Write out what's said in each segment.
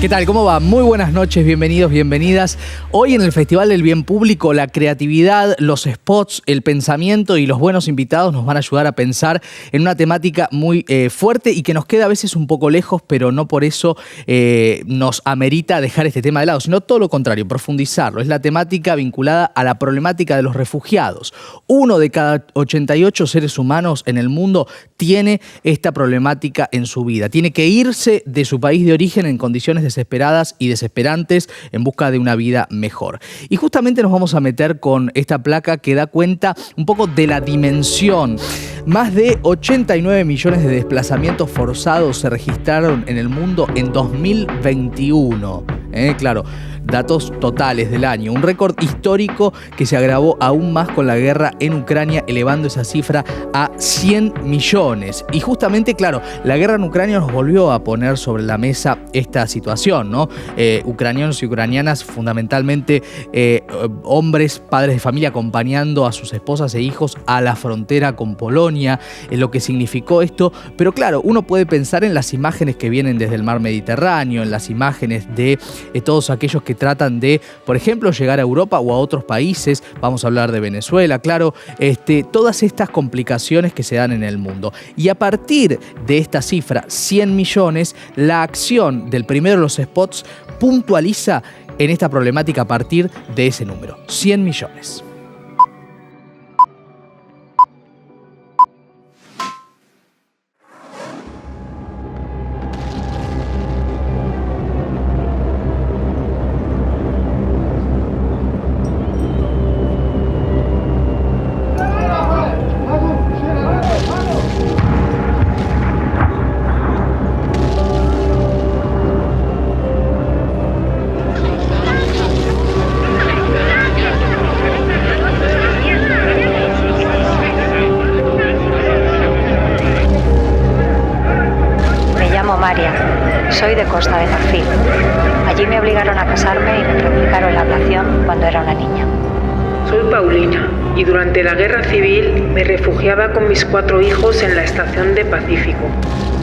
¿Qué tal? ¿Cómo va? Muy buenas noches, bienvenidos, bienvenidas. Hoy en el Festival del Bien Público, la creatividad, los spots, el pensamiento y los buenos invitados nos van a ayudar a pensar en una temática muy fuerte y que nos queda a veces un poco lejos, pero no por eso nos amerita dejar este tema de lado, sino todo lo contrario, profundizarlo. Es la temática vinculada a la problemática de los refugiados. 1 de cada 88 seres humanos en el mundo tiene esta problemática en su vida. Tiene que irse de su país de origen en condiciones desesperadas y desesperantes en busca de una vida mejor. Y justamente nos vamos a meter con esta placa que da cuenta un poco de la dimensión. Más de 89 millones de desplazamientos forzados se registraron en el mundo en 2021. Claro, datos totales del año. Un récord histórico que se agravó aún más con la guerra en Ucrania, elevando esa cifra a 100 millones. Y justamente, claro, la guerra en Ucrania nos volvió a poner sobre la mesa esta situación, ¿no? Ucranianos y ucranianas, fundamentalmente hombres, padres de familia, acompañando a sus esposas e hijos a la frontera con Polonia, en lo que significó esto. Pero claro, uno puede pensar en las imágenes que vienen desde el mar Mediterráneo, en las imágenes de todos aquellos que tratan de, por ejemplo, llegar a Europa o a otros países. Vamos a hablar de Venezuela, claro, todas estas complicaciones que se dan en el mundo. Y a partir de esta cifra, 100 millones, la acción del primero de los spots puntualiza en esta problemática a partir de ese número, 100 millones. Soy de Costa de Marfil. Allí me obligaron a casarme y me practicaron la ablación cuando era una niña. Soy Paulina y durante la guerra civil me refugiaba con mis 4 hijos en la estación de Pacífico.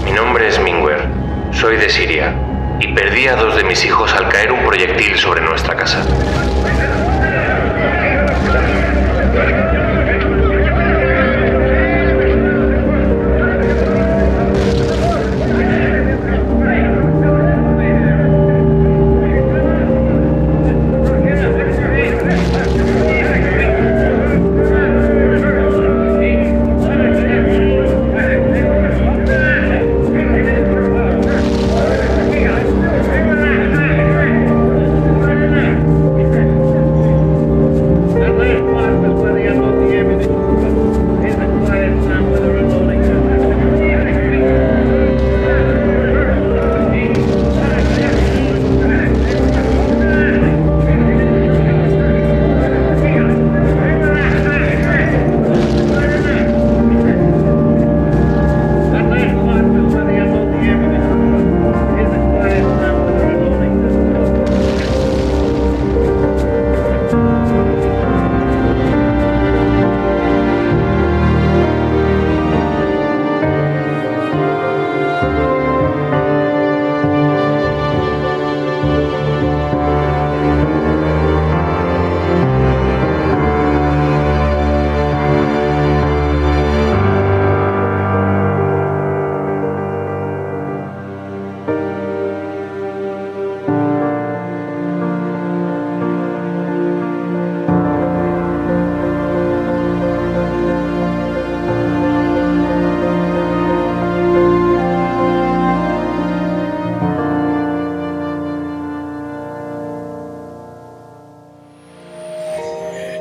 Mi nombre es Minwer, soy de Siria y perdí a 2 de mis hijos al caer un proyectil sobre nuestra casa.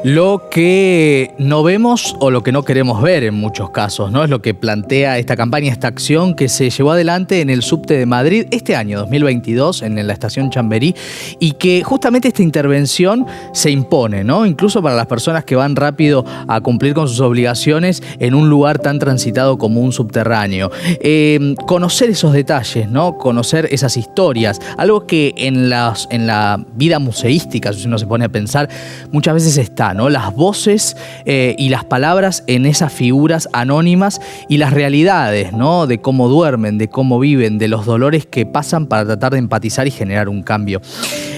Lo que no vemos o lo que no queremos ver en muchos casos, ¿no? Es lo que plantea esta campaña, esta acción que se llevó adelante en el subte de Madrid este año 2022 en la estación Chamberí, y que justamente esta intervención se impone, ¿no? Incluso para las personas que van rápido a cumplir con sus obligaciones en un lugar tan transitado como un subterráneo. Conocer esos detalles, ¿no? Conocer esas historias, algo que en la vida museística, si uno se pone a pensar, muchas veces está, ¿no? ¿no? Las voces y las palabras en esas figuras anónimas y las realidades, ¿no? De cómo duermen, de cómo viven, de los dolores que pasan para tratar de empatizar y generar un cambio.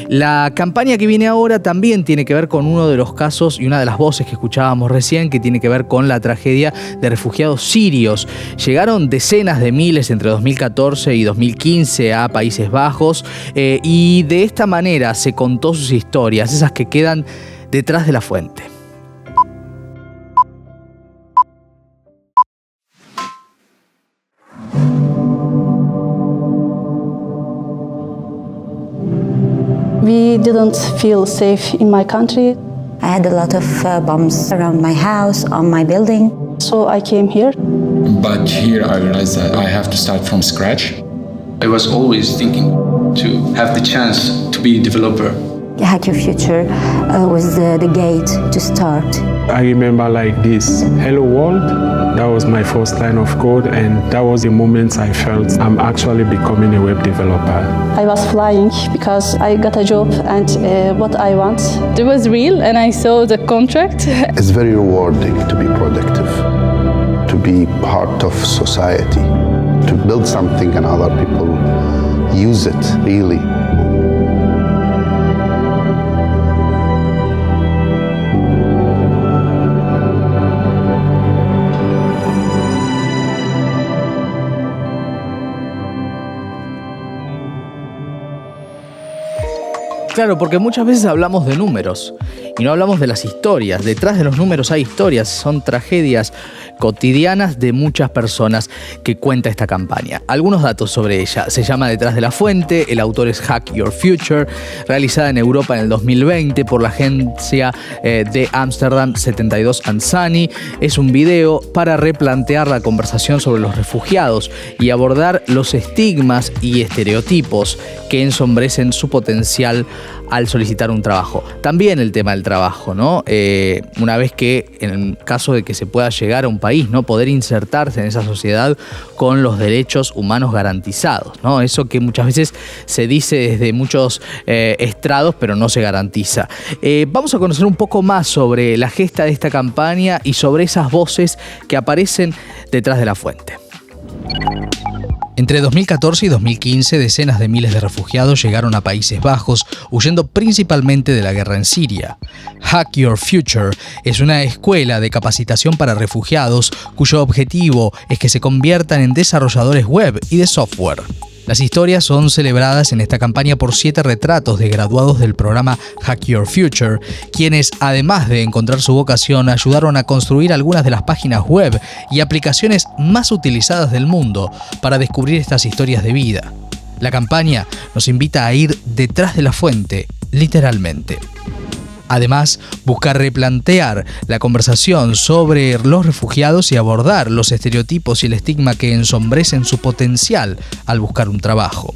La campaña que viene ahora también tiene que ver con uno de los casos y una de las voces que escuchábamos recién, que tiene que ver con la tragedia de refugiados sirios. Llegaron decenas de miles entre 2014 y 2015 a Países Bajos y de esta manera se contó sus historias, esas que quedan detrás de la fuente. We didn't feel safe in my country, I had a lot of bombs around my house, on my building. so I came here. But here I realized that I have to start from scratch. I was always thinking to have the chance to be a developer. Hack Your Future was the gate to start. I remember like this, hello world, that was my first line of code, and that was the moment I felt I'm actually becoming a web developer. I was flying because I got a job and what I want. It was real and I saw the contract. It's very rewarding to be productive, to be part of society, to build something and other people use it really. Claro, porque muchas veces hablamos de números y no hablamos de las historias. Detrás de los números hay historias, son tragedias cotidianas de muchas personas que cuenta esta campaña. Algunos datos sobre ella. Se llama Detrás de la Fuente, el autor es Hack Your Future, realizada en Europa en el 2020 por la agencia de Ámsterdam 72 & Sunny. Es un video para replantear la conversación sobre los refugiados y abordar los estigmas y estereotipos que ensombrecen su potencial al solicitar un trabajo. También el tema del trabajo, ¿no? Una vez que, en el caso de que se pueda llegar a un país, ¿no? Poder insertarse en esa sociedad con los derechos humanos garantizados, ¿no? Eso que muchas veces se dice desde muchos estrados, pero no se garantiza. Vamos a conocer un poco más sobre la gesta de esta campaña y sobre esas voces que aparecen detrás de la fuente. Entre 2014 y 2015, decenas de miles de refugiados llegaron a Países Bajos, huyendo principalmente de la guerra en Siria. Hack Your Future es una escuela de capacitación para refugiados cuyo objetivo es que se conviertan en desarrolladores web y de software. Las historias son celebradas en esta campaña por 7 retratos de graduados del programa Hack Your Future, quienes, además de encontrar su vocación, ayudaron a construir algunas de las páginas web y aplicaciones más utilizadas del mundo para descubrir estas historias de vida. La campaña nos invita a ir detrás de la fuente, literalmente. Además, busca replantear la conversación sobre los refugiados y abordar los estereotipos y el estigma que ensombrecen su potencial al buscar un trabajo.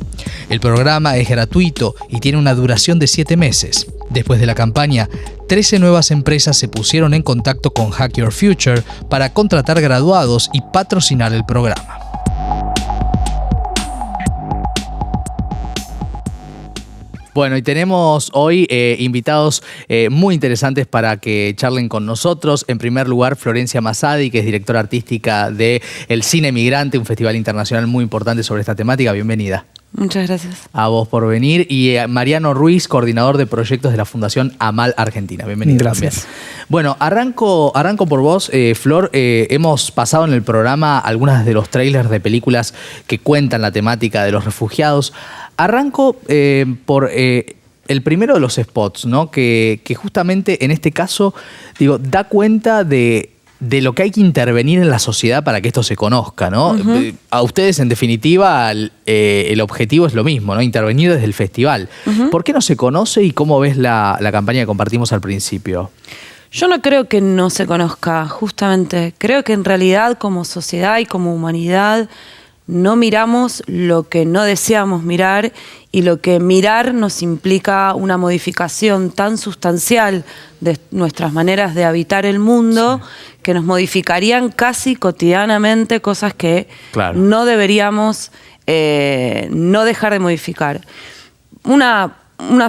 El programa es gratuito y tiene una duración de 7 meses. Después de la campaña, 13 nuevas empresas se pusieron en contacto con Hack Your Future para contratar graduados y patrocinar el programa. Bueno, y tenemos hoy invitados muy interesantes para que charlen con nosotros. En primer lugar, Florencia Masadi, que es directora artística de El Cine Migrante, un festival internacional muy importante sobre esta temática. Bienvenida. Muchas gracias. A vos por venir. Y Mariano Ruiz, coordinador de proyectos de la Fundación AMAL Argentina. Bienvenido. Gracias. También. Bueno, arranco por vos, Flor. Hemos pasado en el programa algunas de los trailers de películas que cuentan la temática de los refugiados. Arranco por el primero de los spots, ¿no? Que justamente en este caso, digo, da cuenta de lo que hay que intervenir en la sociedad para que esto se conozca, ¿no? Uh-huh. A ustedes, en definitiva, el objetivo es lo mismo, ¿no? Intervenir desde el festival. Uh-huh. ¿Por qué no se conoce y cómo ves la campaña que compartimos al principio? Yo no creo que no se conozca, justamente. Creo que en realidad, como sociedad y como humanidad, no miramos lo que no deseamos mirar, y lo que mirar nos implica una modificación tan sustancial de nuestras maneras de habitar el mundo, sí, que nos modificarían casi cotidianamente cosas que claro, no deberíamos no dejar de modificar. Una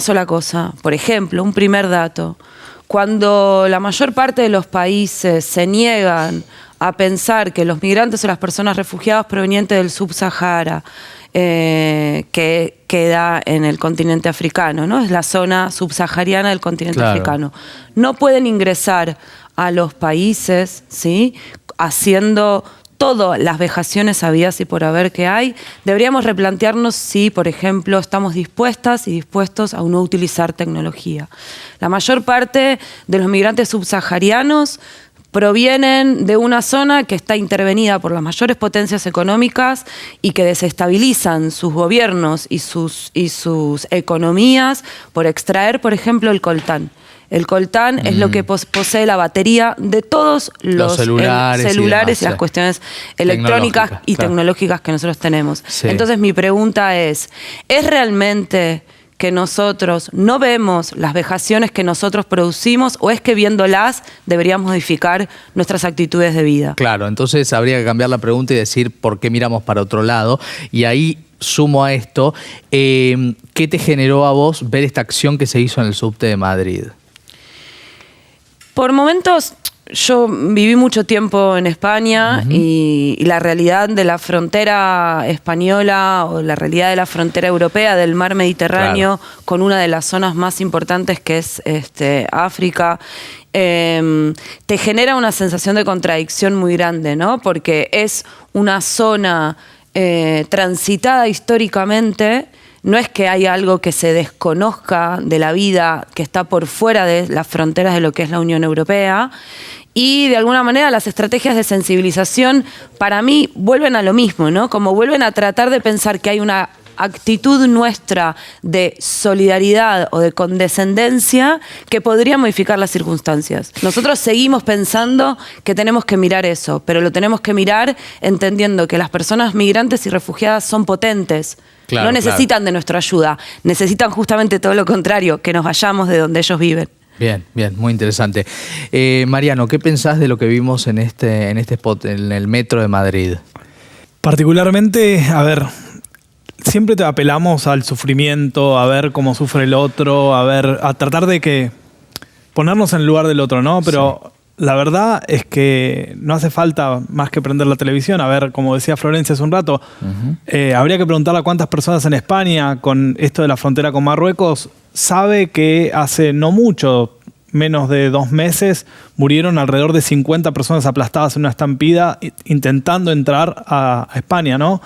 sola cosa, por ejemplo, un primer dato. Cuando la mayor parte de los países se niegan a pensar que los migrantes o las personas refugiadas provenientes del Sub-Sahara, que queda en el continente africano, ¿no? Es la zona subsahariana del continente africano. No pueden ingresar a los países, ¿sí? Haciendo todas las vejaciones habidas y por haber que hay. Deberíamos replantearnos si, por ejemplo, estamos dispuestas y dispuestos a no utilizar tecnología. La mayor parte de los migrantes subsaharianos provienen de una zona que está intervenida por las mayores potencias económicas y que desestabilizan sus gobiernos y sus economías por extraer, por ejemplo, el coltán. El coltán es lo que posee la batería de todos los celulares y las cuestiones electrónicas y tecnológicas que nosotros tenemos. Sí. Entonces mi pregunta ¿es realmente que nosotros no vemos las vejaciones que nosotros producimos o es que viéndolas deberíamos modificar nuestras actitudes de vida? Claro, entonces habría que cambiar la pregunta y decir por qué miramos para otro lado. Y ahí sumo a esto, ¿qué te generó a vos ver esta acción que se hizo en el subte de Madrid? Por momentos, yo viví mucho tiempo en España y la realidad de la frontera española o la realidad de la frontera europea del mar Mediterráneo con una de las zonas más importantes que es África, te genera una sensación de contradicción muy grande, ¿no? Porque es una zona transitada históricamente. No es que haya algo que se desconozca de la vida que está por fuera de las fronteras de lo que es la Unión Europea. Y de alguna manera las estrategias de sensibilización para mí vuelven a lo mismo, ¿no? Como vuelven a tratar de pensar que hay una actitud nuestra de solidaridad o de condescendencia que podría modificar las circunstancias. Nosotros seguimos pensando que tenemos que mirar eso, pero lo tenemos que mirar entendiendo que las personas migrantes y refugiadas son potentes. No necesitan de nuestra ayuda, necesitan justamente todo lo contrario, que nos vayamos de donde ellos viven. Bien, muy interesante. Mariano, ¿qué pensás de lo que vimos en este spot, en el metro de Madrid? Particularmente, siempre te apelamos al sufrimiento, a ver cómo sufre el otro, a tratar de ponernos en el lugar del otro, ¿no? Pero la verdad es que no hace falta más que prender la televisión. Como decía Florencia hace un rato, habría que preguntarle a cuántas personas en España, con esto de la frontera con Marruecos, sabe que hace no mucho, menos de 2 meses, murieron alrededor de 50 personas aplastadas en una estampida intentando entrar a España, ¿no?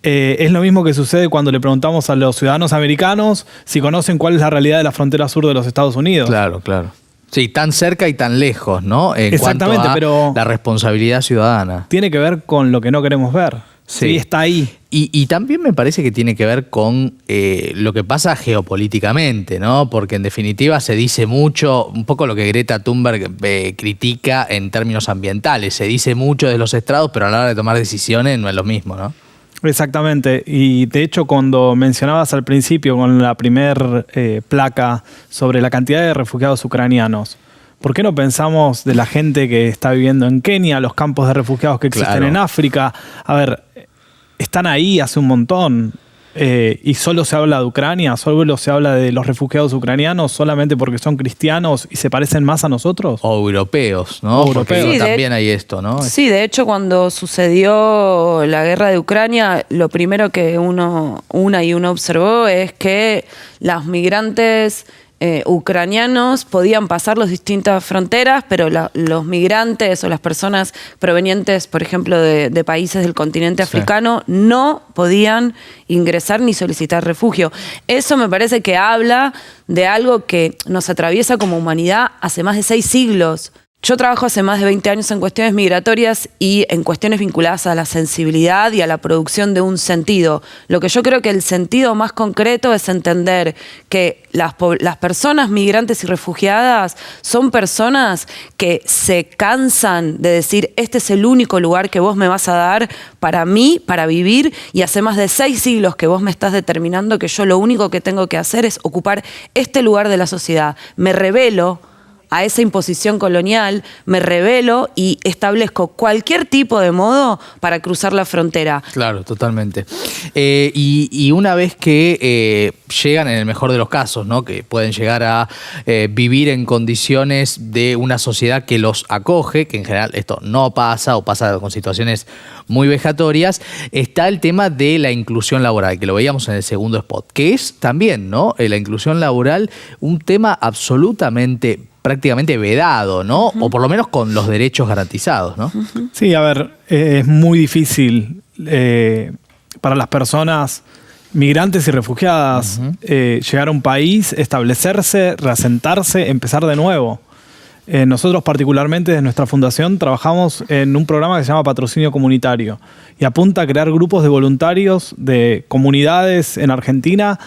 Es lo mismo que sucede cuando le preguntamos a los ciudadanos americanos si conocen cuál es la realidad de la frontera sur de los Estados Unidos. Claro. Sí, tan cerca y tan lejos, ¿no? Exactamente, cuanto a pero la responsabilidad ciudadana. Tiene que ver con lo que no queremos ver. Sí, está ahí. Y también me parece que tiene que ver con lo que pasa geopolíticamente, ¿no? Porque en definitiva se dice mucho, un poco lo que Greta Thunberg critica en términos ambientales. Se dice mucho de los estrados, pero a la hora de tomar decisiones no es lo mismo, ¿no? Exactamente, y de hecho cuando mencionabas al principio con la primer placa sobre la cantidad de refugiados ucranianos, ¿por qué no pensamos de la gente que está viviendo en Kenia, los campos de refugiados que existen en África? Están ahí hace un montón y solo se habla de Ucrania, solo se habla de los refugiados ucranianos solamente porque son cristianos y se parecen más a nosotros. O europeos, ¿no? Porque también hay esto, ¿no? Sí, de hecho cuando sucedió la guerra de Ucrania, lo primero que uno observó es que los migrantes ucranianos podían pasar las distintas fronteras, pero los migrantes o las personas provenientes, por ejemplo, de países del continente africano, no podían ingresar ni solicitar refugio. Eso me parece que habla de algo que nos atraviesa como humanidad hace más de 6 siglos. Yo trabajo hace más de 20 años en cuestiones migratorias y en cuestiones vinculadas a la sensibilidad y a la producción de un sentido. Lo que yo creo que el sentido más concreto es entender que las personas migrantes y refugiadas son personas que se cansan de decir este es el único lugar que vos me vas a dar para mí, para vivir, y hace más de 6 siglos que vos me estás determinando que yo lo único que tengo que hacer es ocupar este lugar de la sociedad. Me rebelo a esa imposición colonial, me rebelo y establezco cualquier tipo de modo para cruzar la frontera. Claro, totalmente. Y una vez que llegan, en el mejor de los casos, ¿no? Que pueden llegar a vivir en condiciones de una sociedad que los acoge, que en general esto no pasa o pasa con situaciones muy vejatorias, está el tema de la inclusión laboral, que lo veíamos en el segundo spot, que es también, ¿no? La inclusión laboral, un tema absolutamente, prácticamente vedado, ¿no? O por lo menos con los derechos garantizados, ¿no? Sí, a ver, es muy difícil para las personas migrantes y refugiadas llegar a un país, establecerse, reasentarse, empezar de nuevo. Nosotros particularmente desde nuestra fundación trabajamos en un programa que se llama Patrocinio Comunitario y apunta a crear grupos de voluntarios de comunidades en Argentina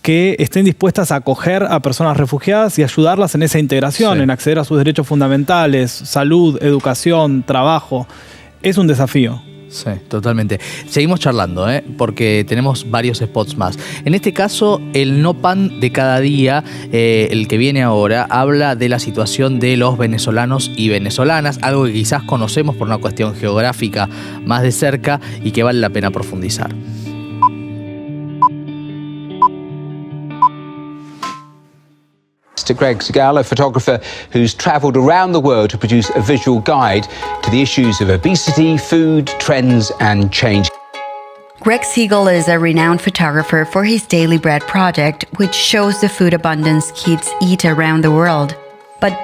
que estén dispuestas a acoger a personas refugiadas y ayudarlas en esa integración, en acceder a sus derechos fundamentales, salud, educación, trabajo. Es un desafío. Sí, totalmente. Seguimos charlando, porque tenemos varios spots más. En este caso, el No Pan de cada día, el que viene ahora, habla de la situación de los venezolanos y venezolanas, algo que quizás conocemos por una cuestión geográfica más de cerca y que vale la pena profundizar. To Greg Segal, a photographer who's travelled around the world to produce a visual guide to the issues of obesity, food, trends and change. Greg Segal is a renowned photographer for his Daily Bread project, which shows the food abundance kids eat around the world. But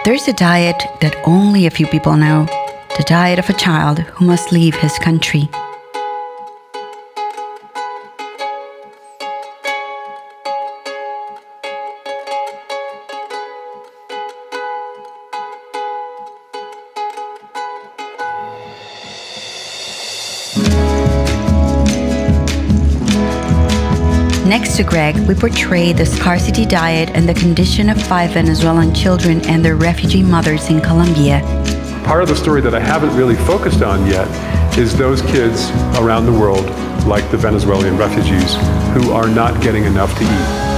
there's a diet that only a few people know, the diet of a child who must leave his country. Next to Greg, we portray the scarcity diet and the condition of 5 Venezuelan children and their refugee mothers in Colombia. Part of the story that I haven't really focused on yet is those kids around the world, like the Venezuelan refugees, who are not getting enough to eat.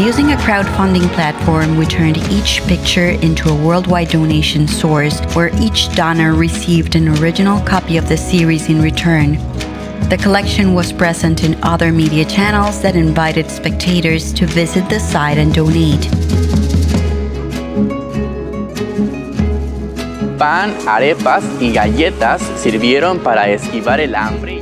Using a crowdfunding platform, we turned each picture into a worldwide donation source where each donor received an original copy of the series in return. The collection was present in other media channels that invited spectators to visit the site and donate. Pan, arepas y galletas sirvieron para esquivar el hambre.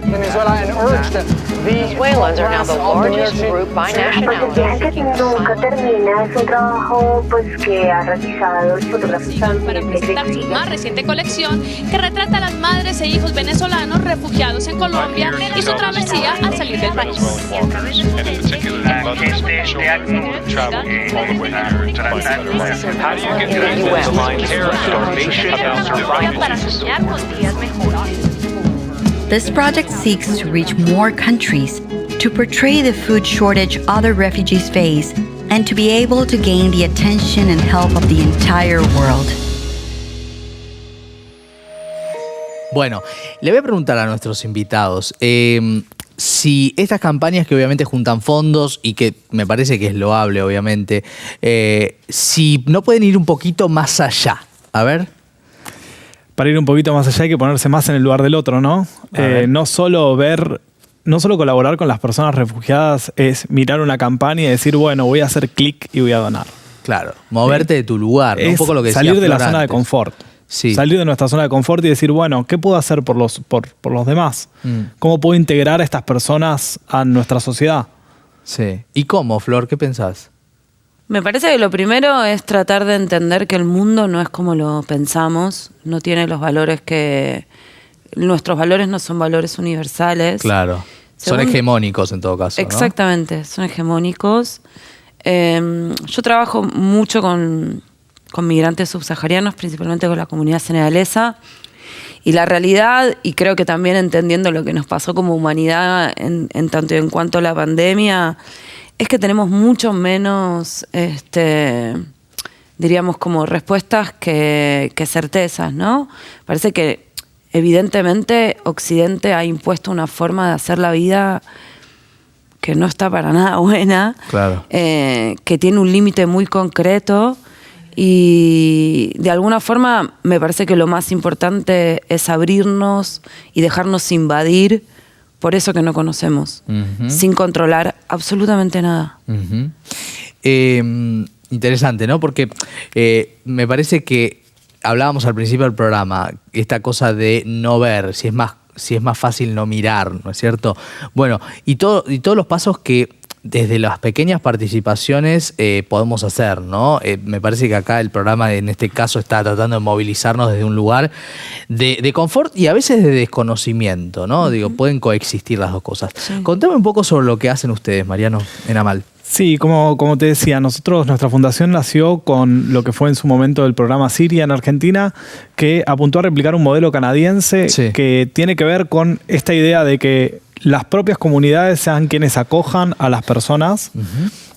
Venezuelans are now the largest group by nationality. Nunca termina, es un trabajo que ha realizado el fotógrafo para presentar su más reciente colección que retrata a las madres e hijos venezolanos refugiados en Colombia y su travesía al salir del país. This project seeks to reach more countries, to portray the food shortage other refugees face, and to be able to gain the attention and help of the entire world. Bueno, le voy a preguntar a nuestros invitados si estas campañas que obviamente juntan fondos y que me parece que es loable, obviamente, si no pueden ir un poquito más allá. A ver. Para ir un poquito más allá hay que ponerse más en el lugar del otro, ¿no? No solo colaborar con las personas refugiadas es mirar una campaña y decir, bueno, voy a hacer clic y voy a donar. Claro, moverte de tu lugar, ¿no? Es un poco lo que salir de la zona de antes. confort. Sí. Salir de nuestra zona de confort y decir, bueno, ¿qué puedo hacer por los demás? ¿Cómo puedo integrar a estas personas a nuestra sociedad? Sí. ¿Y cómo, Flor? ¿Qué pensás? Me parece que lo primero es tratar de entender que el mundo no es como lo pensamos, no tiene los valores que... Nuestros valores no son valores universales. Claro, son hegemónicos en todo caso, ¿no? Exactamente, son hegemónicos. Yo trabajo mucho con migrantes subsaharianos, principalmente con la comunidad senegalesa, y la realidad, y creo que también entendiendo lo que nos pasó como humanidad en tanto y en cuanto a la pandemia, es que tenemos mucho menos diríamos, como respuestas que certezas, ¿no? Parece que evidentemente Occidente ha impuesto una forma de hacer la vida que no está para nada buena, claro. Que tiene un límite muy concreto y de alguna forma me parece que lo más importante es abrirnos y dejarnos invadir por eso que no conocemos, sin controlar absolutamente nada. Interesante, ¿no? Porque me parece que hablábamos al principio del programa, esta cosa de no ver, si es más fácil no mirar, ¿no es cierto? Bueno, y todos los pasos que desde las pequeñas participaciones podemos hacer, ¿no? Me parece que acá el programa en este caso está tratando de movilizarnos desde un lugar de confort y a veces de desconocimiento, ¿no? Digo, pueden coexistir las dos cosas. Sí. Contame un poco sobre lo que hacen ustedes, Mariano, en Amal. Sí, como te decía, nuestra fundación nació con lo que fue en su momento el programa Siria en Argentina, que apuntó a replicar un modelo canadiense que tiene que ver con esta idea de que las propias comunidades sean quienes acojan a las personas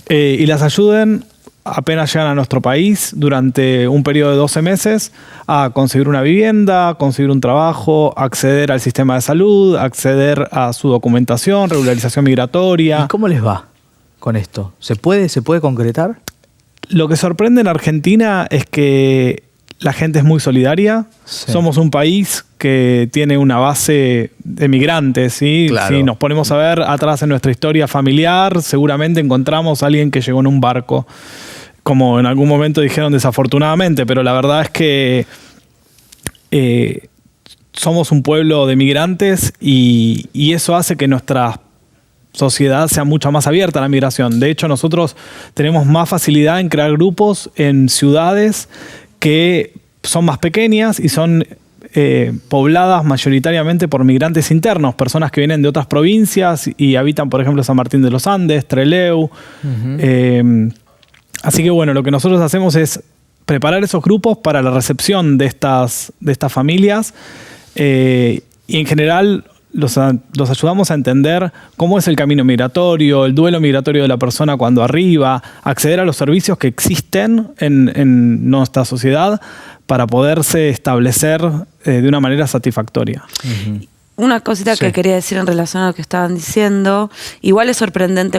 y las ayuden apenas llegan a nuestro país durante un periodo de 12 meses a conseguir una vivienda, conseguir un trabajo, acceder al sistema de salud, acceder a su documentación, regularización migratoria. ¿Y cómo les va con esto? ¿Se puede concretar? Lo que sorprende en Argentina es que la gente es muy solidaria. Sí. Somos un país que tiene una base de migrantes, ¿sí? Claro. Si nos ponemos a ver atrás en nuestra historia familiar, seguramente encontramos a alguien que llegó en un barco, como en algún momento dijeron desafortunadamente, pero la verdad es que somos un pueblo de migrantes y eso hace que nuestra sociedad sea mucho más abierta a la migración. De hecho, nosotros tenemos más facilidad en crear grupos en ciudades que son más pequeñas y son pobladas mayoritariamente por migrantes internos, personas que vienen de otras provincias y habitan, por ejemplo, San Martín de los Andes, Trelew. Así que bueno, lo que nosotros hacemos es preparar esos grupos para la recepción de estas familias y en general los ayudamos a entender cómo es el camino migratorio, el duelo migratorio de la persona cuando arriba, acceder a los servicios que existen en nuestra sociedad para poderse establecer de una manera satisfactoria. Una cosita que quería decir en relación a lo que estaban diciendo. Igual es sorprendente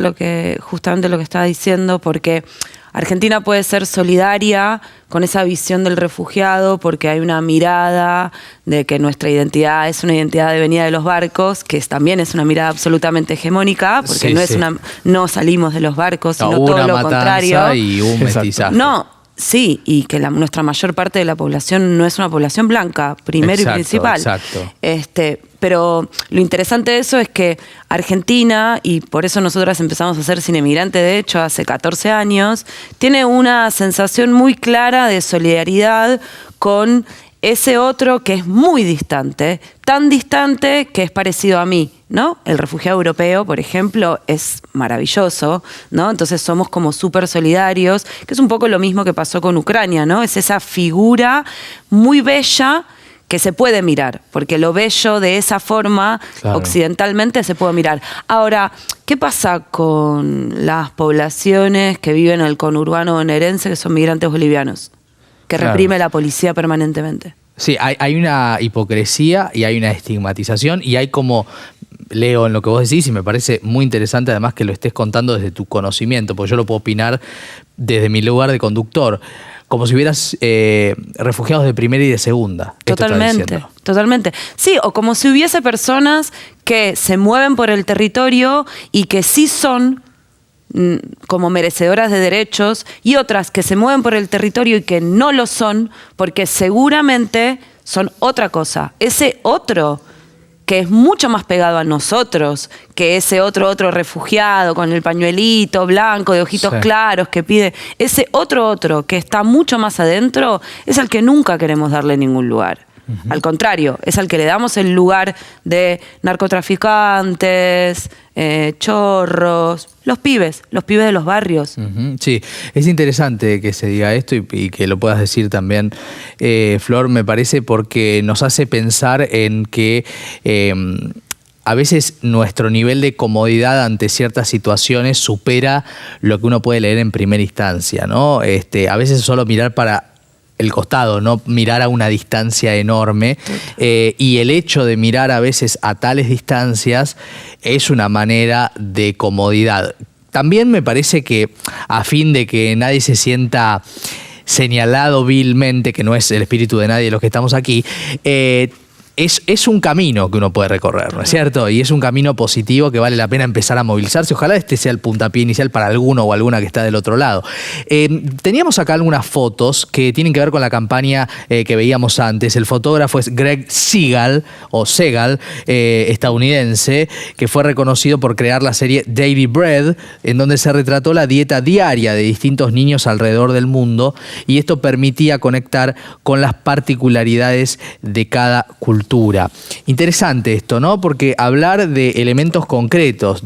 justamente lo que estaba diciendo, porque Argentina puede ser solidaria con esa visión del refugiado porque hay una mirada de que nuestra identidad es una identidad de venida de los barcos, que también es una mirada absolutamente hegemónica, porque no salimos de los barcos, sino todo lo contrario. Y un mestizaje. No. Sí, y que nuestra mayor parte de la población no es una población blanca, primero y principal. Exacto. Pero lo interesante de eso es que Argentina, y por eso nosotras empezamos a hacer Cine Migrante, de hecho, hace 14 años, tiene una sensación muy clara de solidaridad con ese otro que es muy distante, tan distante que es parecido a mí, ¿no? El refugiado europeo, por ejemplo, es maravilloso, ¿no? Entonces somos como súper solidarios, que es un poco lo mismo que pasó con Ucrania, ¿no? Es esa figura muy bella que se puede mirar, porque lo bello de esa forma, occidentalmente, se puede mirar. Ahora, ¿qué pasa con las poblaciones que viven en el conurbano bonaerense, que son migrantes bolivianos? Que reprime la policía permanentemente. Sí, hay una hipocresía y hay una estigmatización y hay como, leo en lo que vos decís y me parece muy interesante además que lo estés contando desde tu conocimiento, porque yo lo puedo opinar desde mi lugar de conductor, como si hubieras refugiados de primera y de segunda. Totalmente. Sí, o como si hubiese personas que se mueven por el territorio y que sí son como merecedoras de derechos y otras que se mueven por el territorio y que no lo son porque seguramente son otra cosa. Ese otro que es mucho más pegado a nosotros que ese otro refugiado con el pañuelito blanco de ojitos claros que pide, ese otro que está mucho más adentro es al que nunca queremos darle ningún lugar. Al contrario, es al que le damos el lugar de narcotraficantes, chorros, los pibes de los barrios. Sí, es interesante que se diga esto y que lo puedas decir también, Flor, me parece, porque nos hace pensar en que a veces nuestro nivel de comodidad ante ciertas situaciones supera lo que uno puede leer en primera instancia, ¿no? A veces solo mirar para el costado, no mirar a una distancia enorme, y el hecho de mirar a veces a tales distancias es una manera de comodidad. También me parece que, a fin de que nadie se sienta señalado vilmente, que no es el espíritu de nadie de los que estamos aquí, es un camino que uno puede recorrer, ¿no es cierto? Y es un camino positivo que vale la pena empezar a movilizarse. Ojalá este sea el puntapié inicial para alguno o alguna que está del otro lado. Teníamos acá algunas fotos que tienen que ver con la campaña que veíamos antes. El fotógrafo es Greg Segal, estadounidense, que fue reconocido por crear la serie Daily Bread, en donde se retrató la dieta diaria de distintos niños alrededor del mundo, y esto permitía conectar con las particularidades de cada cultura. Interesante esto, ¿no? Porque hablar de elementos concretos,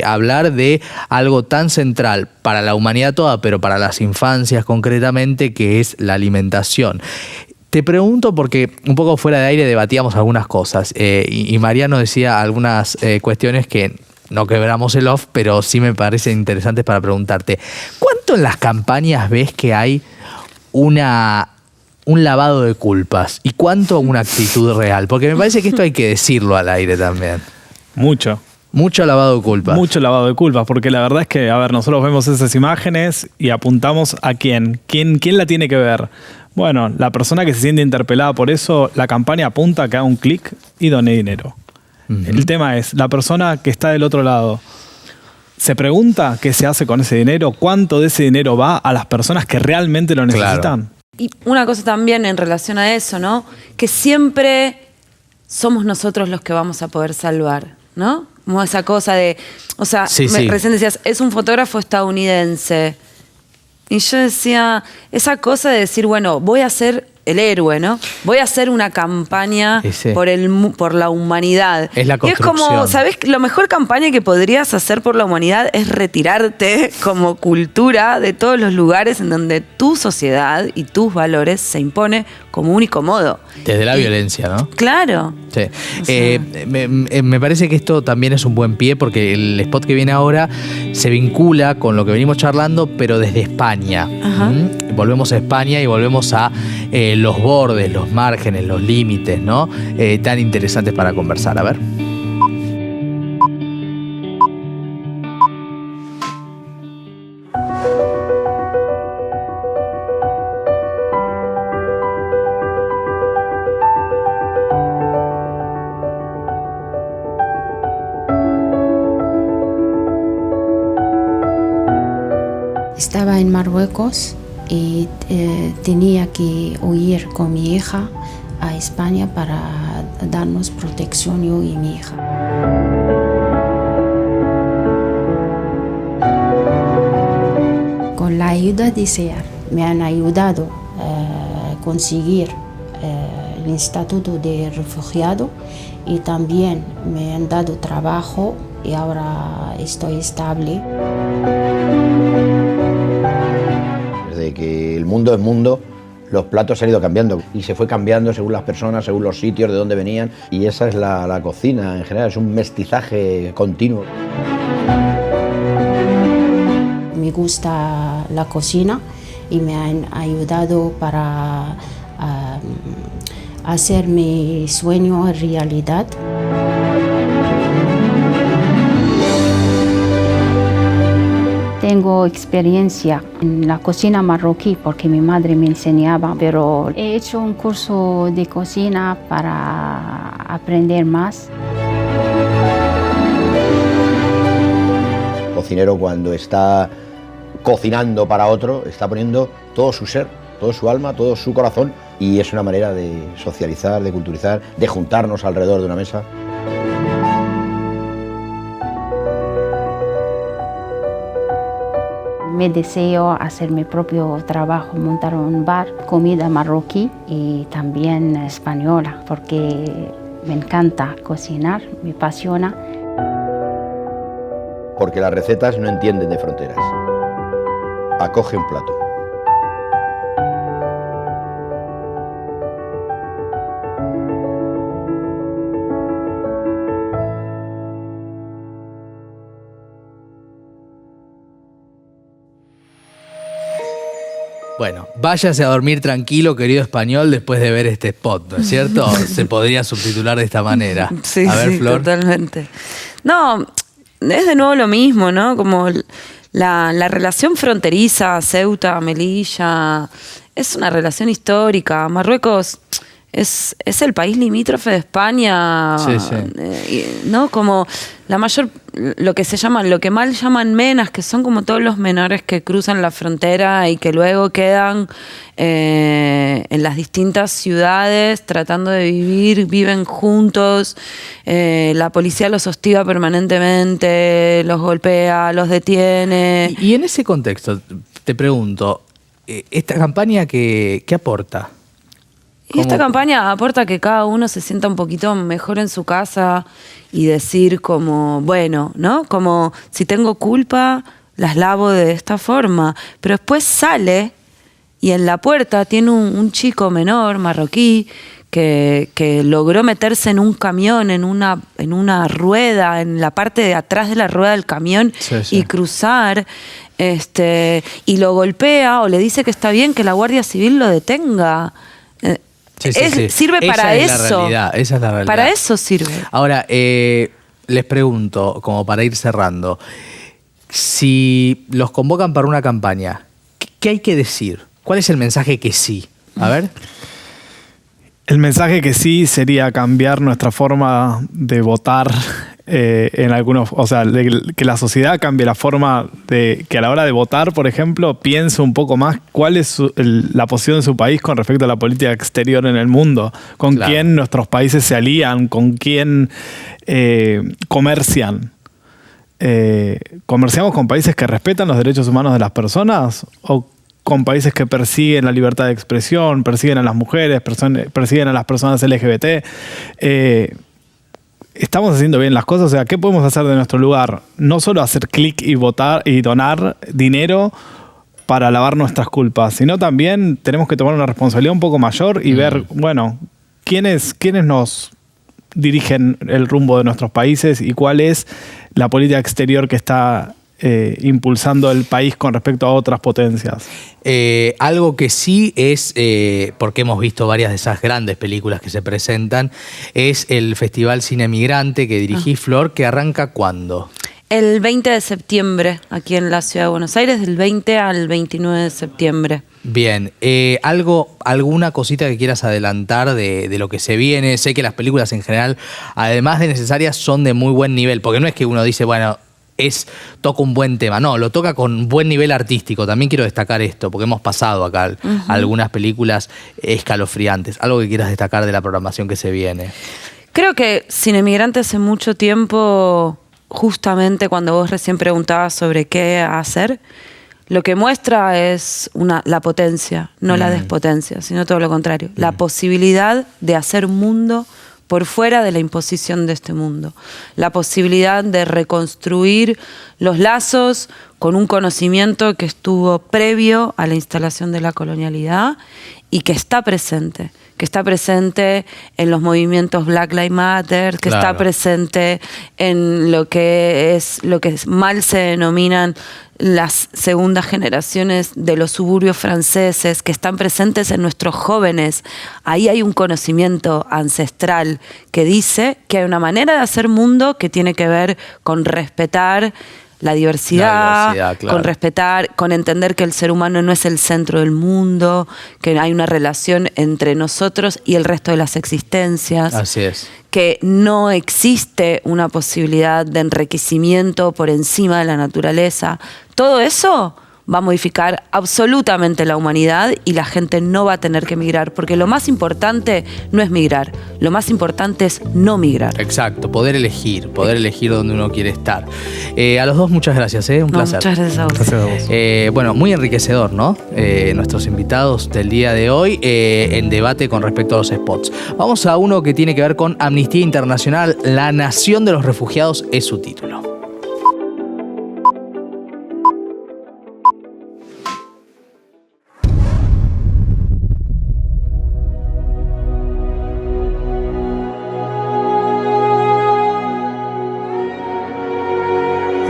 hablar de algo tan central para la humanidad toda, pero para las infancias concretamente, que es la alimentación. Te pregunto porque un poco fuera de aire debatíamos algunas cosas, y Mariano decía algunas cuestiones que no quebramos el off, pero sí me parecen interesantes para preguntarte. ¿Cuánto en las campañas ves que hay un lavado de culpas y cuánto una actitud real? Porque me parece que esto hay que decirlo al aire también. Mucho lavado de culpas. Mucho lavado de culpas, porque la verdad es que, a ver, nosotros vemos esas imágenes y apuntamos a quién la tiene que ver. Bueno, la persona que se siente interpelada por eso, la campaña apunta a que haga un clic y done dinero. El tema es, la persona que está del otro lado, ¿se pregunta qué se hace con ese dinero? ¿Cuánto de ese dinero va a las personas que realmente lo necesitan? Claro. Y una cosa también en relación a eso, ¿no? Que siempre somos nosotros los que vamos a poder salvar, ¿no? Como esa cosa de... O sea, recién decías, es un fotógrafo estadounidense. Y yo decía, esa cosa de decir, bueno, voy a ser el héroe, ¿no? Voy a hacer una campaña por la humanidad. Es la construcción. Y es como, ¿sabés? La mejor campaña que podrías hacer por la humanidad es retirarte como cultura de todos los lugares en donde tu sociedad y tus valores se impone como único modo. Desde la violencia, ¿no? Claro. Sí. O sea, me parece que esto también es un buen pie, porque el spot que viene ahora se vincula con lo que venimos charlando, pero desde España. Volvemos a España y volvemos a los bordes, los márgenes, los límites, ¿no? Tan interesantes para conversar. A ver. Estaba en Marruecos y tenía que huir con mi hija a España para darnos protección, yo y mi hija. Con la ayuda de SEAR me han ayudado a conseguir el estatuto de refugiado, y también me han dado trabajo y ahora estoy estable. Desde que el mundo es mundo, los platos se han ido cambiando y se fue cambiando según las personas, según los sitios, de dónde venían, y esa es la cocina en general, es un mestizaje continuo. Me gusta la cocina y me han ayudado para hacer mi sueño realidad. Tengo experiencia en la cocina marroquí porque mi madre me enseñaba, pero he hecho un curso de cocina para aprender más. El cocinero, cuando está cocinando para otro, está poniendo todo su ser, todo su alma, todo su corazón, y es una manera de socializar, de culturizar, de juntarnos alrededor de una mesa. Me deseo hacer mi propio trabajo, montar un bar, comida marroquí y también española, porque me encanta cocinar, me apasiona. Porque las recetas no entienden de fronteras. Acoge un plato. Bueno, váyase a dormir tranquilo, querido español, después de ver este spot, ¿no es cierto? Se podría subtitular de esta manera. Sí, a ver, sí, Flor. totalmente. No, es de nuevo lo mismo, ¿no? Como la relación fronteriza, Ceuta, Melilla, es una relación histórica. Marruecos es el país limítrofe de España, ¿no? Como la mayor, lo que mal llaman menas, que son como todos los menores que cruzan la frontera y que luego quedan en las distintas ciudades tratando de viven juntos, la policía los hostiga permanentemente, los golpea, los detiene. Y en ese contexto, te pregunto, ¿esta campaña qué aporta? Y esta campaña aporta que cada uno se sienta un poquito mejor en su casa y decir como, bueno, ¿no? Como si tengo culpa, las lavo de esta forma. Pero después sale y en la puerta tiene un chico menor, marroquí, que logró meterse en un camión, en una rueda, en la parte de atrás de la rueda del camión y cruzar, y lo golpea o le dice que está bien que la Guardia Civil lo detenga. Sirve para eso. Esa es la realidad. Para eso sirve. Ahora, les pregunto, como para ir cerrando, si los convocan para una campaña, ¿qué hay que decir? ¿Cuál es el mensaje que sí? A ver. El mensaje que sí sería cambiar nuestra forma de votar en algunos, o sea, que la sociedad cambie la forma de que a la hora de votar, por ejemplo, piense un poco más cuál es la posición de su país con respecto a la política exterior en el mundo, con quién nuestros países se alían, con quién comercian. ¿Comerciamos con países que respetan los derechos humanos de las personas o con países que persiguen la libertad de expresión, persiguen a las mujeres, persiguen a las personas LGBT? ¿Estamos haciendo bien las cosas? O sea, ¿qué podemos hacer de nuestro lugar? No solo hacer clic y votar y donar dinero para lavar nuestras culpas, sino también tenemos que tomar una responsabilidad un poco mayor y ver, bueno, quiénes nos dirigen el rumbo de nuestros países y cuál es la política exterior que está impulsando el país con respecto a otras potencias. Algo que sí es, porque hemos visto varias de esas grandes películas que se presentan, es el Festival Cine Migrante que dirigí, Flor, que arranca ¿cuándo? El 20 de septiembre, aquí en la Ciudad de Buenos Aires, del 20 al 29 de septiembre. Bien, ¿alguna cosita que quieras adelantar de lo que se viene? Sé que las películas en general, además de necesarias, son de muy buen nivel, porque no es que uno dice, bueno, toca un buen tema, no, lo toca con buen nivel artístico. También quiero destacar esto, porque hemos pasado acá algunas películas escalofriantes. Algo que quieras destacar de la programación que se viene. Creo que Cine Migrante hace mucho tiempo, justamente cuando vos recién preguntabas sobre qué hacer, lo que muestra es la potencia, no la despotencia, sino todo lo contrario. La posibilidad de hacer mundo por fuera de la imposición de este mundo. La posibilidad de reconstruir los lazos con un conocimiento que estuvo previo a la instalación de la colonialidad y que está presente en los movimientos Black Lives Matter, que está presente en lo que mal se denominan las segundas generaciones de los suburbios franceses, que están presentes en nuestros jóvenes. Ahí hay un conocimiento ancestral que dice que hay una manera de hacer mundo que tiene que ver con respetar la diversidad, claro, con respetar, con entender que el ser humano no es el centro del mundo, que hay una relación entre nosotros y el resto de las existencias. Así es. Que no existe una posibilidad de enriquecimiento por encima de la naturaleza. Todo eso va a modificar absolutamente la humanidad y la gente no va a tener que migrar, porque lo más importante no es migrar, lo más importante es no migrar. Exacto, poder elegir dónde uno quiere estar. A los dos muchas gracias, un placer. Muchas gracias a vos. Gracias a vos. Bueno, muy enriquecedor, ¿no? Nuestros invitados del día de hoy en debate con respecto a los spots. Vamos a uno que tiene que ver con Amnistía Internacional, La Nación de los Refugiados es su título.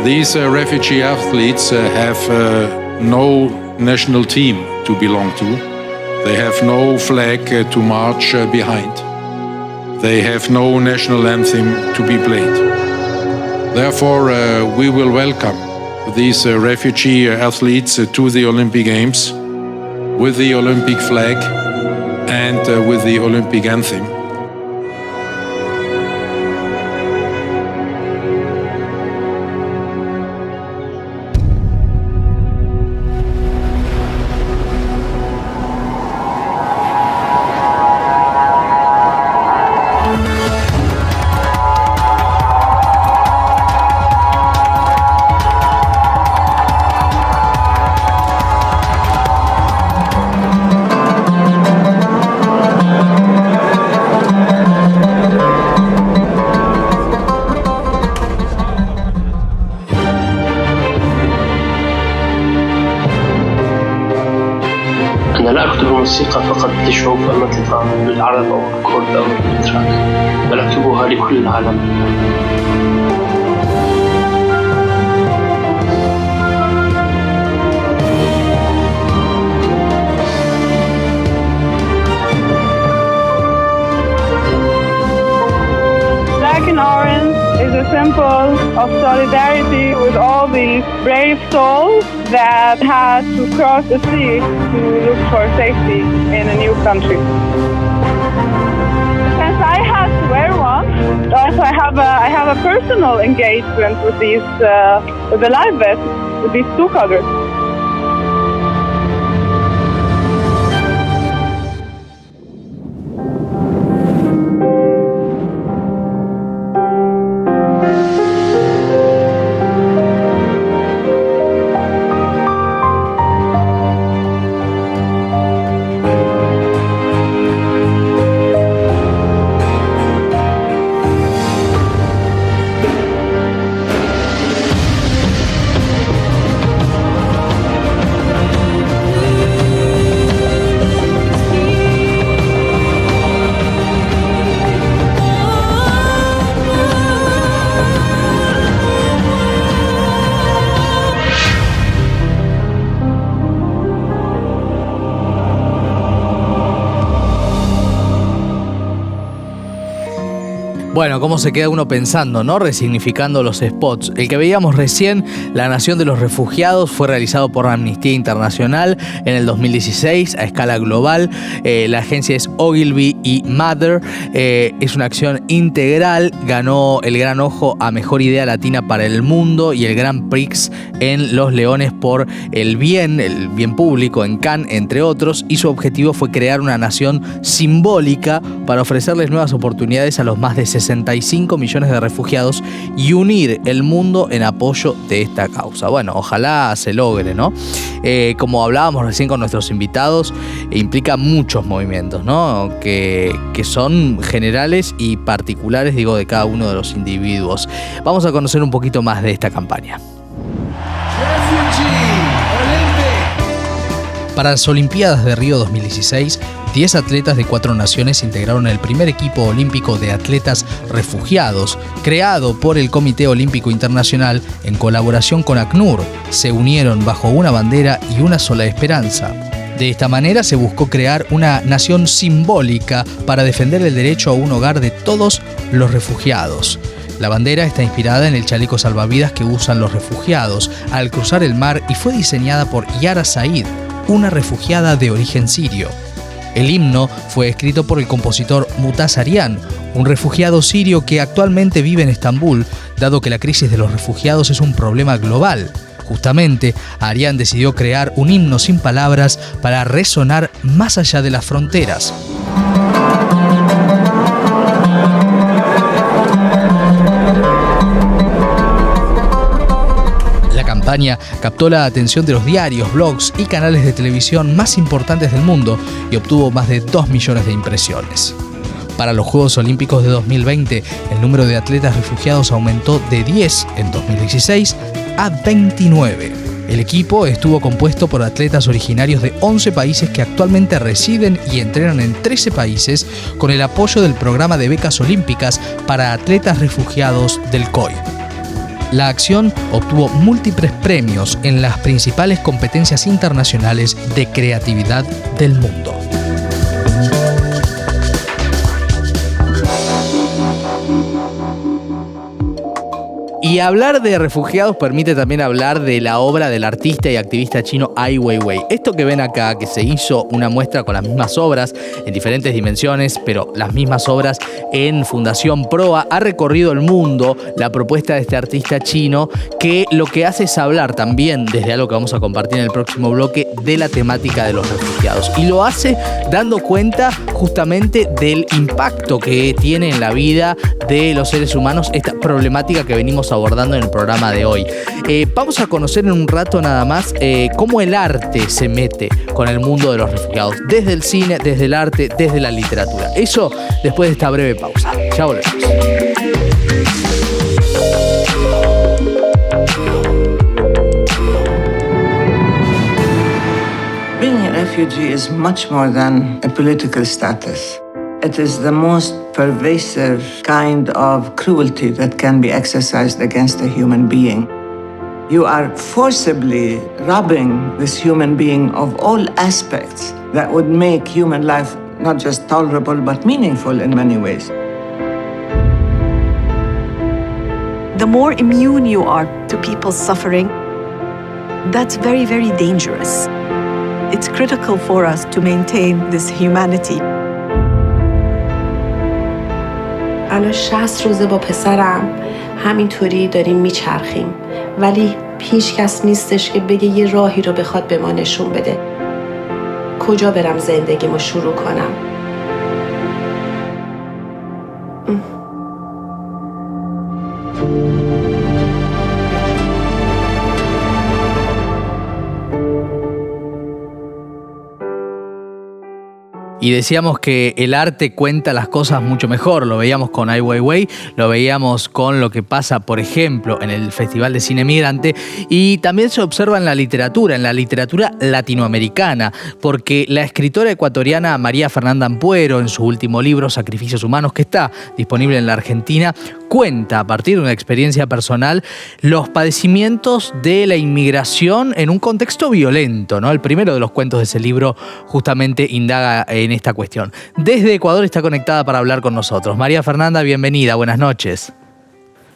These refugee athletes have no national team. to belong to. They have no flag to march behind. They have no national anthem to be played. Therefore, we will welcome these refugee athletes to the Olympic Games with the Olympic flag and with the Olympic anthem. أنا لا أكتب موسيقى فقط لشعوب المنطقة للعرب أو الكرد أو الأتراك، بل أكتبها لكل العالم. Black and orange is a symbol of solidarity with all these brave souls that had to cross the sea to look for safety in a new country. Since I had to wear one, also I have a personal engagement with these with the live vest, with these two colors. Bueno, cómo se queda uno pensando, ¿no? Resignificando los spots. El que veíamos recién, La Nación de los Refugiados, fue realizado por Amnistía Internacional en el 2016 a escala global. La agencia es Ogilvy y Mather. Es una acción integral. Ganó el Gran Ojo a Mejor Idea Latina para el Mundo y el Grand Prix en Los Leones por el bien público en Cannes, entre otros. Y su objetivo fue crear una nación simbólica para ofrecerles nuevas oportunidades a los más de 65 millones de refugiados y unir el mundo en apoyo de esta causa. Bueno, ojalá se logre, ¿no? Como hablábamos recién con nuestros invitados, implica muchos movimientos, ¿no? Que son generales y particulares, digo, de cada uno de los individuos. Vamos a conocer un poquito más de esta campaña. Para las Olimpiadas de Río 2016, 10 atletas de 4 naciones integraron el primer equipo olímpico de atletas refugiados, creado por el Comité Olímpico Internacional en colaboración con ACNUR. Se unieron bajo una bandera y una sola esperanza. De esta manera se buscó crear una nación simbólica para defender el derecho a un hogar de todos los refugiados. La bandera está inspirada en el chaleco salvavidas que usan los refugiados al cruzar el mar y fue diseñada por Yara Said, una refugiada de origen sirio. El himno fue escrito por el compositor Mutaz Aryan, un refugiado sirio que actualmente vive en Estambul, dado que la crisis de los refugiados es un problema global. Justamente, Aryan decidió crear un himno sin palabras para resonar más allá de las fronteras. La campaña captó la atención de los diarios, blogs y canales de televisión más importantes del mundo y obtuvo más de 2 millones de impresiones. Para los Juegos Olímpicos de 2020, el número de atletas refugiados aumentó de 10 en 2016 a 29. El equipo estuvo compuesto por atletas originarios de 11 países que actualmente residen y entrenan en 13 países con el apoyo del programa de becas olímpicas para atletas refugiados del COI. La acción obtuvo múltiples premios en las principales competencias internacionales de creatividad del mundo. Y hablar de refugiados permite también hablar de la obra del artista y activista chino Ai Weiwei. Esto que ven acá, que se hizo una muestra con las mismas obras en diferentes dimensiones, pero las mismas obras en Fundación Proa, ha recorrido el mundo la propuesta de este artista chino, que lo que hace es hablar también, desde algo que vamos a compartir en el próximo bloque, de la temática de los refugiados. Y lo hace dando cuenta justamente del impacto que tiene en la vida de los seres humanos esta problemática que venimos abordando en el programa de hoy. Vamos a conocer en un rato nada más cómo el arte se mete con el mundo de los refugiados, desde el cine, desde el arte, desde la literatura. Eso después de esta breve pausa. Ya volvemos. Being a refugee is much more than a political status. It is the most pervasive kind of cruelty that can be exercised against a human being. You are forcibly robbing this human being of all aspects that would make human life not just tolerable but meaningful in many ways. The more immune you are to people's suffering, that's very, very dangerous. It's critical for us to maintain this humanity. الان 60 روزه با پسرم همینطوری داریم میچرخیم، ولی هیچ کس نیستش که بگه یه راهی رو بخواد به ما نشون بده. کجا برم زندگیمو شروع کنم؟ Y decíamos que el arte cuenta las cosas mucho mejor. Lo veíamos con Ai Weiwei, lo veíamos con lo que pasa, por ejemplo, en el Festival de Cine Migrante, y también se observa en la literatura latinoamericana, porque la escritora ecuatoriana María Fernanda Ampuero, en su último libro, Sacrificios Humanos, que está disponible en la Argentina, cuenta, a partir de una experiencia personal, los padecimientos de la inmigración en un contexto violento, ¿no? El primero de los cuentos de ese libro justamente indaga en esta cuestión. Desde Ecuador está conectada para hablar con nosotros. María Fernanda, bienvenida, buenas noches.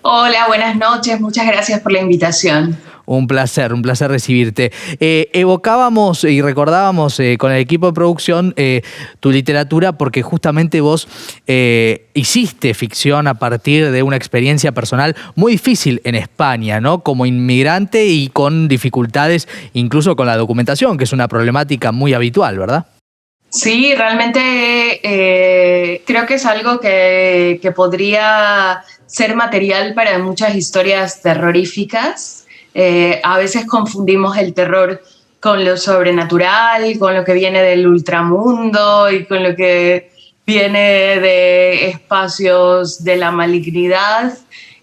Hola, buenas noches, muchas gracias por la invitación. Un placer recibirte. Evocábamos y recordábamos con el equipo de producción tu literatura porque justamente vos hiciste ficción a partir de una experiencia personal muy difícil en España, ¿no? Como inmigrante y con dificultades incluso con la documentación, que es una problemática muy habitual, ¿verdad? Sí, realmente creo que es algo que podría ser material para muchas historias terroríficas. A veces confundimos el terror con lo sobrenatural, con lo que viene del ultramundo y con lo que viene de espacios de la malignidad,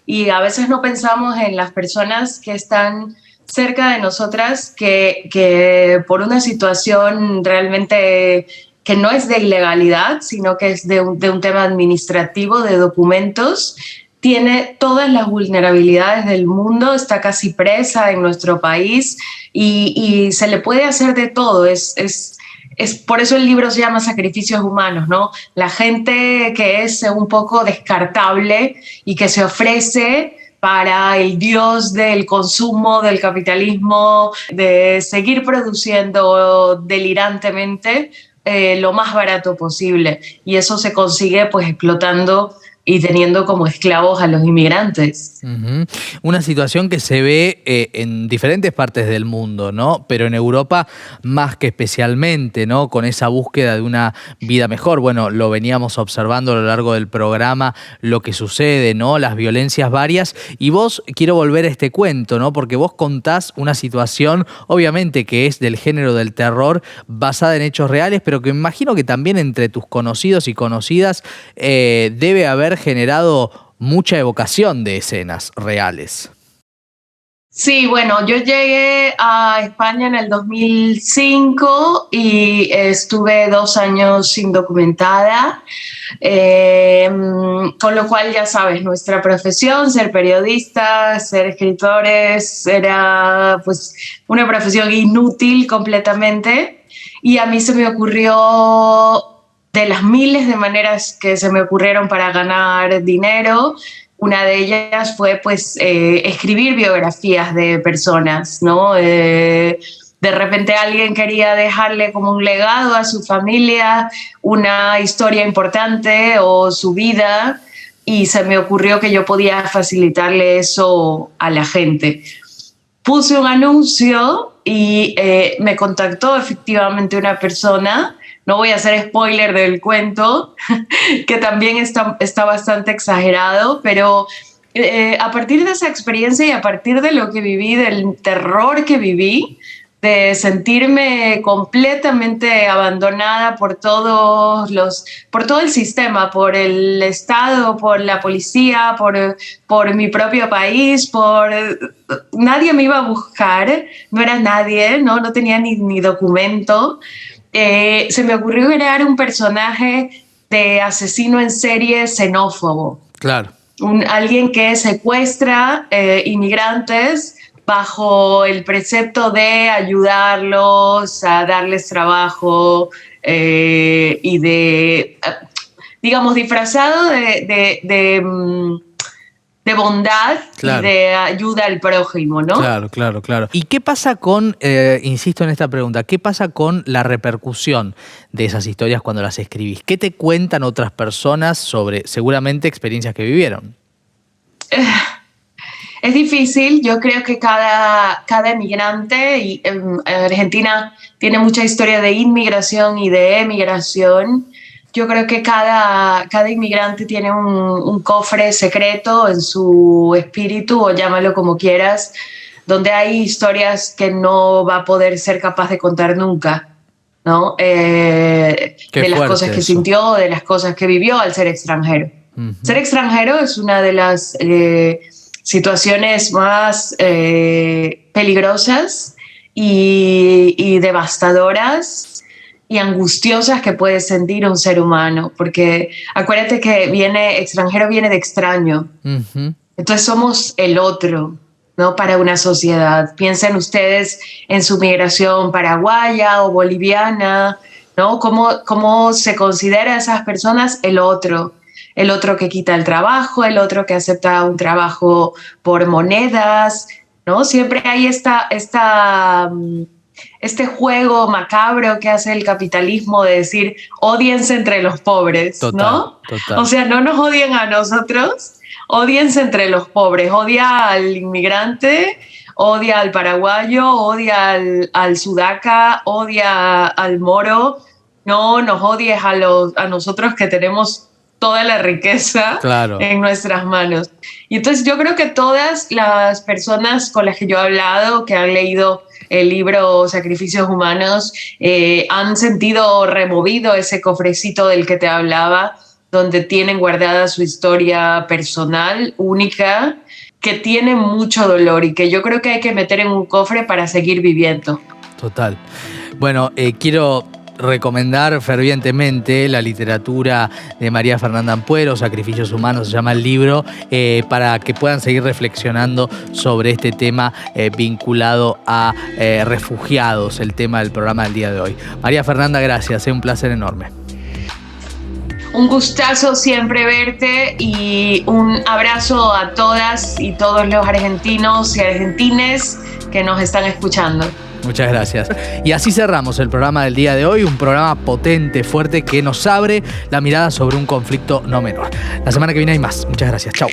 y a veces no pensamos en las personas que están cerca de nosotras que por una situación realmente que no es de ilegalidad, sino que es de un tema administrativo, de documentos, tiene todas las vulnerabilidades del mundo, está casi presa en nuestro país y se le puede hacer de todo. Es por eso el libro se llama Sacrificios Humanos, ¿no? La gente que es un poco descartable y que se ofrece para el dios del consumo, del capitalismo, de seguir produciendo delirantemente lo más barato posible. Y eso se consigue pues explotando y teniendo como esclavos a los inmigrantes. Uh-huh. Una situación que se ve en diferentes partes del mundo, ¿no? Pero en Europa más que especialmente, ¿no? Con esa búsqueda de una vida mejor. Bueno, lo veníamos observando a lo largo del programa, lo que sucede, ¿no? Las violencias varias. Y vos, quiero volver a este cuento, ¿no? Porque vos contás una situación, obviamente que es del género del terror, basada en hechos reales, pero que imagino que también entre tus conocidos y conocidas debe haber generado mucha evocación de escenas reales. Sí, bueno, yo llegué a España en el 2005 y estuve 2 años indocumentada, con lo cual ya sabes, nuestra profesión, ser periodistas, ser escritores, era pues una profesión inútil completamente, y a mí se me ocurrió de las miles de maneras que se me ocurrieron para ganar dinero. Una de ellas fue pues escribir biografías de personas, ¿no? De repente alguien quería dejarle como un legado a su familia, una historia importante o su vida, y se me ocurrió que yo podía facilitarle eso a la gente. Puse un anuncio y me contactó efectivamente una persona. No voy a hacer spoiler del cuento, que también está bastante exagerado, pero a partir de esa experiencia y a partir de lo que viví, del terror que viví, de sentirme completamente abandonada por todo el sistema, por el Estado, por la policía, por mi propio país, nadie me iba a buscar, no era nadie, no tenía ni documento. Se me ocurrió crear un personaje de asesino en serie xenófobo. Claro. Alguien que secuestra inmigrantes bajo el precepto de ayudarlos, a darles trabajo y digamos, disfrazado de bondad, claro, y de ayuda al prójimo, ¿no? Claro. ¿Y qué pasa con, insisto en esta pregunta, qué pasa con la repercusión de esas historias cuando las escribís? ¿Qué te cuentan otras personas sobre, seguramente, experiencias que vivieron? Es difícil. Yo creo que cada emigrante, y Argentina tiene mucha historia de inmigración y de emigración. Yo creo que cada inmigrante tiene un cofre secreto en su espíritu, o llámalo como quieras, donde hay historias que no va a poder ser capaz de contar nunca, ¿no? De las cosas que sintió, de las cosas que vivió al ser extranjero. Uh-huh. Ser extranjero es una de las situaciones más peligrosas y devastadoras y angustiosas que puede sentir un ser humano, porque acuérdate que extranjero viene de extraño. Uh-huh. Entonces somos el otro, ¿no? Para una sociedad. Piensen ustedes en su migración paraguaya o boliviana, ¿no? ¿Cómo se considera a esas personas el otro? El otro que quita el trabajo, el otro que acepta un trabajo por monedas, ¿no? Siempre hay este juego macabro que hace el capitalismo de decir, ódiense entre los pobres, ¿no? Total. O sea, no nos odien a nosotros, ódiense entre los pobres. Odia al inmigrante, odia al paraguayo, odia al sudaca, odia al moro. No nos odies a nosotros que tenemos toda la riqueza, claro, en nuestras manos. Y entonces yo creo que todas las personas con las que yo he hablado, que han leído el libro Sacrificios Humanos, han sentido removido ese cofrecito del que te hablaba, donde tienen guardada su historia personal, única, que tiene mucho dolor y que yo creo que hay que meter en un cofre para seguir viviendo. Total. Bueno, quiero recomendar fervientemente la literatura de María Fernanda Ampuero, Sacrificios Humanos se llama el libro, para que puedan seguir reflexionando sobre este tema vinculado a refugiados, el tema del programa del día de hoy. María Fernanda, gracias, es un placer enorme. Un gustazo siempre verte y un abrazo a todas y todos los argentinos y argentines que nos están escuchando. Muchas gracias. Y así cerramos el programa del día de hoy, un programa potente, fuerte, que nos abre la mirada sobre un conflicto no menor. La semana que viene hay más. Muchas gracias. Chau.